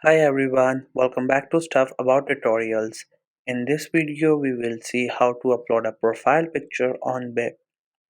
Hi everyone, welcome back to Stuff About Tutorials. In this video, we will see how to upload a profile picture on web.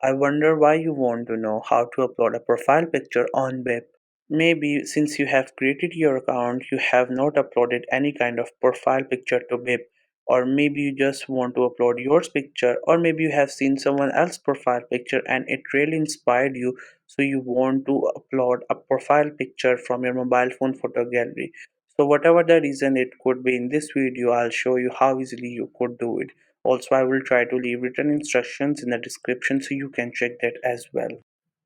I wonder why you want to know how to upload a profile picture on web. Maybe since you have created your account, you have not uploaded any kind of profile picture to web, or maybe you just want to upload yours picture, or maybe you have seen someone else's profile picture and it really inspired you, so you want to upload a profile picture from your mobile phone photo gallery. So whatever the reason it could be, in this video I'll show you how easily you could do it. Also, I will try to leave written instructions in the description so you can check that as well.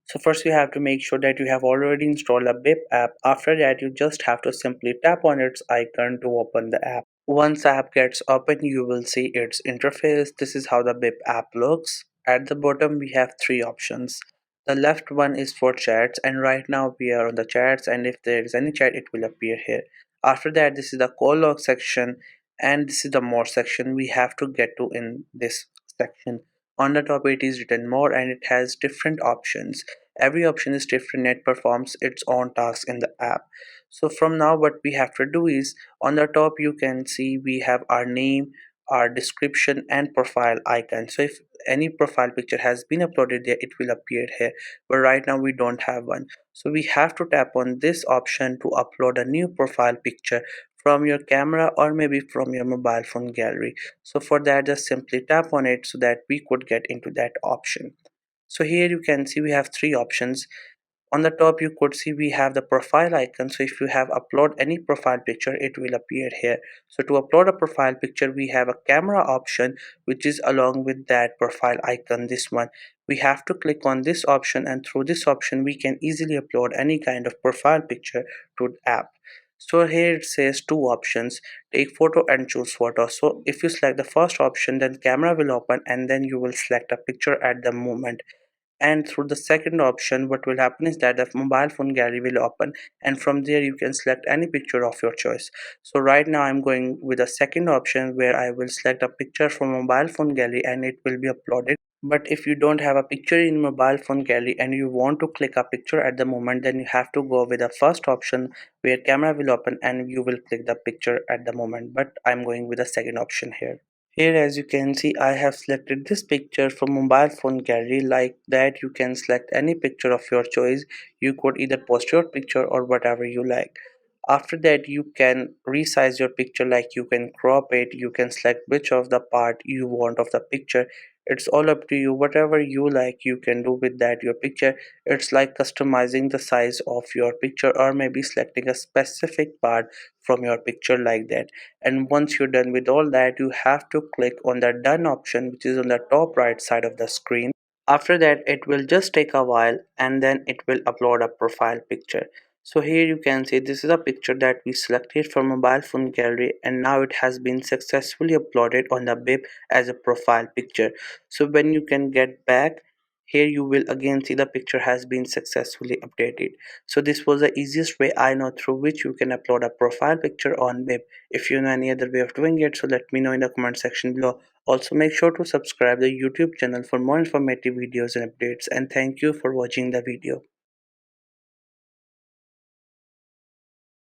So first you have to make sure that you have already installed a BIP app. After that, you just have to simply tap on its icon to open the app. Once app gets open, you will see its interface. This is how the BIP app looks. At the bottom, we have three options. The left one is for chats, and right now we are on the chats, and if there is any chat, it will appear here. After that, this is the call log section, and this is the more section we have to get to in this section. On the top, it is written more, and it has different options. Every option is different, it performs its own task in the app. So from now, what we have to do is, on the top you can see we have our name, our description and profile icon. So if any profile picture has been uploaded there, it will appear here, but right now we don't have one. So we have to tap on this option to upload a new profile picture from your camera or maybe from your mobile phone gallery. So for that, just simply tap on it so that we could get into that option. So here you can see we have three options. On the top you could see we have the profile icon. So if you have upload any profile picture, it will appear here. So to upload a profile picture, we have a camera option which is along with that profile icon, this one. We have to click on this option, and through this option we can easily upload any kind of profile picture to the app. So here it says two options, take photo and choose photo. So if you select the first option, then camera will open and then you will select a picture at the moment. And through the second option, what will happen is that the mobile phone gallery will open, and from there you can select any picture of your choice. So right now I'm going with the second option, where I will select a picture from mobile phone gallery and it will be uploaded. But if you don't have a picture in mobile phone gallery and you want to click a picture at the moment, then you have to go with the first option, where camera will open and you will click the picture at the moment, but I'm going with the second option here. Here, as you can see, I have selected this picture from mobile phone gallery. Like that, you can select any picture of your choice. You could either post your picture or whatever you like. After that, you can resize your picture, like you can crop it, you can select which of the part you want of the picture. It's all up to you. Whatever you like, you can do with that your picture. It's like customizing the size of your picture, or maybe selecting a specific part from your picture, like that. And once you're done with all that, you have to click on the done option, which is on the top right side of the screen. After that, it will just take a while and then it will upload a profile picture. So here you can see this is a picture that we selected from mobile phone gallery, and now it has been successfully uploaded on the bib as a profile picture. So when you can get back, here you will again see the picture has been successfully updated. So this was the easiest way I know through which you can upload a profile picture on web. If you know any other way of doing it, so let me know in the comment section below. Also, make sure to subscribe the YouTube channel for more informative videos and updates, and thank you for watching the video.